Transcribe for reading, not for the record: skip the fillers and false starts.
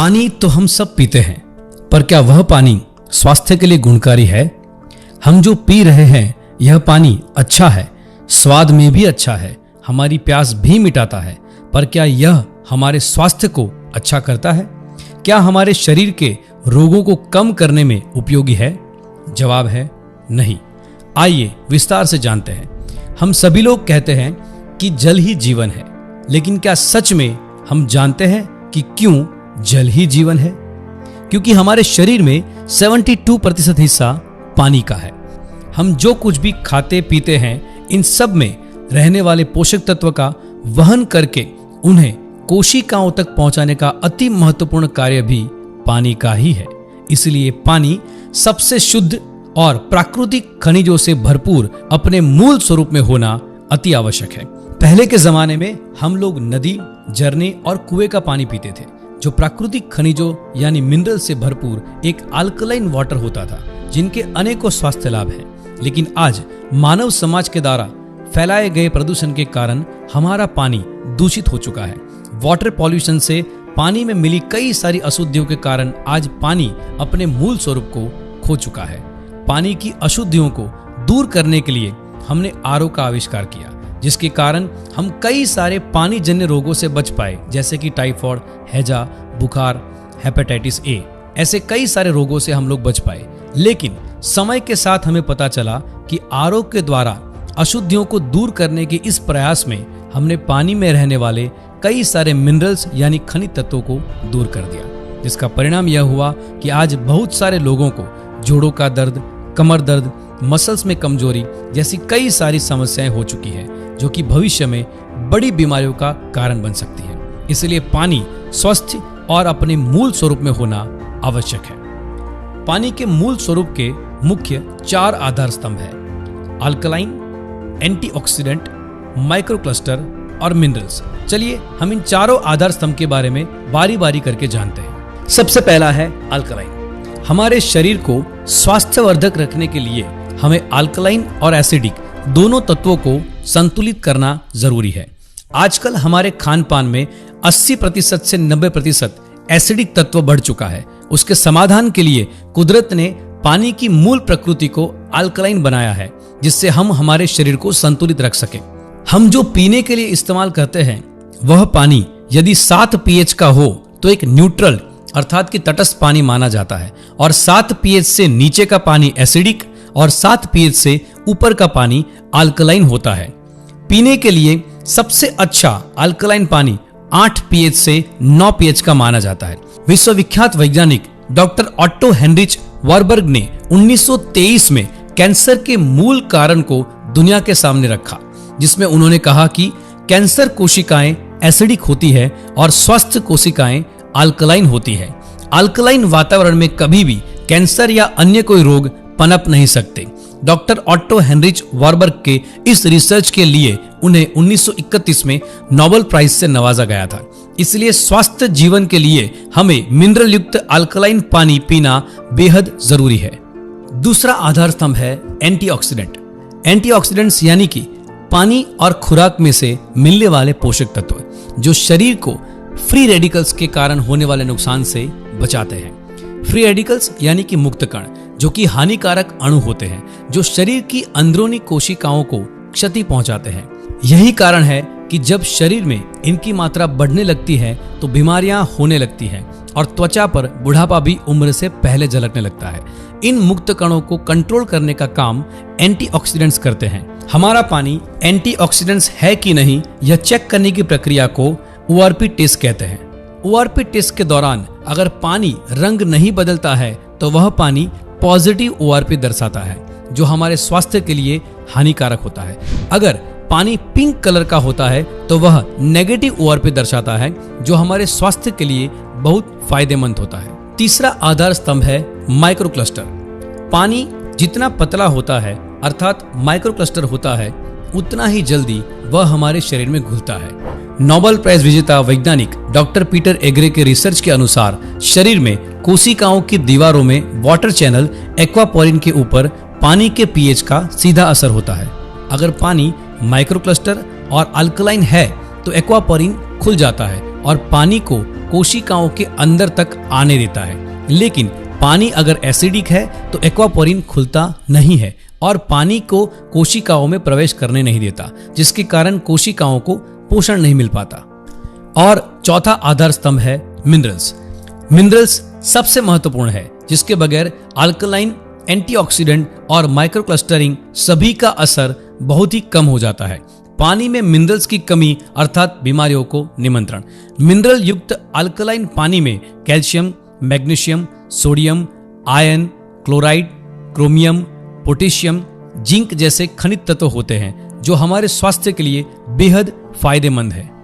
पानी तो हम सब पीते हैं, पर क्या वह पानी स्वास्थ्य के लिए गुणकारी है? हम जो पी रहे हैं यह पानी अच्छा है, स्वाद में भी अच्छा है, हमारी प्यास भी मिटाता है, पर क्या यह हमारे स्वास्थ्य को अच्छा करता है? क्या हमारे शरीर के रोगों को कम करने में उपयोगी है? जवाब है नहीं। आइए विस्तार से जानते हैं। हम सभी लोग कहते हैं कि जल ही जीवन है, लेकिन क्या सच में हम जानते हैं कि क्यों जल ही जीवन है? क्योंकि हमारे शरीर में 72% हिस्सा पानी का है। हम जो कुछ भी खाते पीते हैं, इन सब में रहने वाले पोषक तत्व का वहन करके उन्हें कोशिकाओं तक पहुंचाने का अति महत्वपूर्ण कार्य भी पानी का ही है। इसलिए पानी सबसे शुद्ध और प्राकृतिक खनिजों से भरपूर अपने मूल स्वरूप में होना अति आवश्यक है। पहले के जमाने में हम लोग नदी, झरने और कुएं का पानी पीते थे, जो प्राकृतिक खनिजों यानी मिनरल से भरपूर एक अल्कलाइन वाटर होता था, जिनके अनेकों स्वास्थ्य लाभ हैं। लेकिन आज मानव समाज के द्वारा फैलाए गए प्रदूषण के कारण हमारा पानी दूषित हो चुका है। वाटर पॉल्यूशन से पानी में मिली कई सारी अशुद्धियों के कारण आज पानी अपने मूल स्वरूप को खो चुका है। पानी की अशुद्धियों को दूर करने के लिए हमने आरओ का आविष्कार किया, जिसके कारण हम कई सारे पानी जन्य रोगों से बच पाए, जैसे कि टाइफॉइड, हैजा, बुखार, हेपेटाइटिस ए, ऐसे कई सारे रोगों से हम लोग बच पाए। लेकिन समय के साथ हमें पता चला कि आरओ के द्वारा अशुद्धियों को दूर करने के इस प्रयास में हमने पानी में रहने वाले कई सारे मिनरल्स यानी खनिज तत्वों को दूर कर दिया, जिसका परिणाम यह हुआ कि आज बहुत सारे लोगों को जोड़ों का दर्द, कमर दर्द, मसल्स में कमजोरी जैसी कई सारी समस्याएं हो चुकी है, जो कि भविष्य में बड़ी बीमारियों का कारण बन सकती है। इसलिए पानी स्वस्थ और अपने मूल स्वरूप में होना आवश्यक है। पानी के मूल स्वरूप के मुख्य 4 आधार स्तंभ है: अल्कलाइन, एंटीऑक्सीडेंट, माइक्रोक्लस्टर और मिनरल्स। चलिए हम इन चारों आधार स्तंभ के बारे में बारी बारी करके जानते हैं। सबसे पहला है अल्कलाइन। हमारे शरीर को स्वास्थ्यवर्धक रखने के लिए हमें अल्कलाइन और एसिडिक दोनों तत्वों को संतुलित करना जरूरी है। आजकल हमारे खान पान में 80% से 90% एसिडिक तत्व बढ़ चुका है। उसके समाधान के लिए कुदरत ने पानी की मूल प्रकृति को अल्कलाइन बनाया है, जिससे हम हमारे शरीर को संतुलित रख सकें। हम जो पीने के लिए इस्तेमाल करते हैं वह पानी यदि 7 pH का हो तो एक न्यूट्रल अर्थात कि तटस्थ पानी माना जाता है, और 7 pH से नीचे का पानी एसिडिक और 7 pH से ऊपर का पानी अल्कलाइन होता है। पीने के लिए सबसे अच्छा अल्कलाइन पानी 8 pH से 9 pH का माना जाता है। विश्वविख्यात वैज्ञानिक डॉक्टर ऑट्टो हेनरिच वारबर्ग ने 1923 में कैंसर के मूल कारण को दुनिया के सामने रखा, जिसमें उन्होंने कहा कि कैंसर कोशिकाएं एसिडिक होती है और स्वस्थ कोशिकाएं अल्कलाइन होती है। अल्कलाइन वातावरण में कभी भी कैंसर या अन्य कोई रोग पनप नहीं सकते। डॉक्टर ऑट्टो हेनरिच वारबर्ग के इस रिसर्च के लिए उन्हें 1931 में नोबेल प्राइज से नवाजा गया था। इसलिए स्वस्थ जीवन के लिए हमें मिनरल युक्त अल्कलाइन पानी पीना बेहद जरूरी है। दूसरा आधार स्तंभ है एंटीऑक्सीडेंट। एंटीऑक्सीडेंट्स यानी कि पानी और खुराक में से मिलने वाले पोषक तत्व जो शरीर को फ्री रेडिकल्स के कारण होने वाले नुकसान से बचाते हैं। फ्री रेडिकल्स यानी कि मुक्त कण, जो कि हानिकारक अणु होते हैं, जो शरीर की अंदरूनी कोशिकाओं को क्षति पहुंचाते हैं। यही कारण है कि जब शरीर में इनकी मात्रा बढ़ने लगती है तो बीमारियां होने लगती हैं और त्वचा पर बुढ़ापा भी उम्र से पहले झलकने लगता है। इन मुक्त कणों को कंट्रोल करने का काम एंटीऑक्सीडेंट्स करते हैं। हमारा पानी एंटीऑक्सीडेंट्स है कि नहीं, यह चेक करने की प्रक्रिया को ORP टेस्ट कहते हैं। ORP टेस्ट के दौरान अगर पानी रंग नहीं बदलता है तो वह पानी पॉजिटिव ORP दर्शाता है, जो हमारे स्वास्थ्य के लिए हानिकारक होता है। अगर पानी पिंक कलर का होता है तो वह नेगेटिव ORP दर्शाता है, जो हमारे स्वास्थ्य के लिए बहुत फायदेमंद होता है। तीसरा आधार स्तंभ है माइक्रोक्लस्टर। पानी जितना पतला होता है अर्थात माइक्रोक्लस्टर होता है, उतना ही जल्दी वह हमारे शरीर में घुलता है। नोबेल प्राइज विजेता वैज्ञानिक डॉक्टर पीटर एग्रे के रिसर्च के अनुसार शरीर में कोशिकाओं की दीवारों में वाटर चैनल एक्वापोरिन के ऊपर पानी के pH का सीधा असर होता है। अगर पानी माइक्रोक्लस्टर और अल्कलाइन है तो एक्वापोरिन खुल जाता है और पानी को कोशिकाओं के अंदर तक आने देता है। लेकिन पानी अगर एसिडिक है तो एक्वापोरिन खुलता नहीं है और पानी को कोशिकाओं में प्रवेश करने नहीं देता, जिसके कारण कोशिकाओं को पोषण नहीं मिल पाता। और चौथा आधार स्तंभ है मिनरल्स। मिनरल्स सबसे महत्वपूर्ण है, जिसके बगैर अल्कलाइन, एंटीऑक्सीडेंट और माइक्रोक्लस्टरिंग सभी का असर बहुत ही कम हो जाता है। पानी में मिनरल्स की कमी अर्थात बीमारियों को निमंत्रण। मिनरल युक्त अल्कलाइन पानी में calcium, magnesium, sodium, iron, chloride, chromium, potassium, zinc जैसे खनिज तत्व होते हैं जो हमारे स्वास्थ्य के लिए बेहद फायदेमंद है।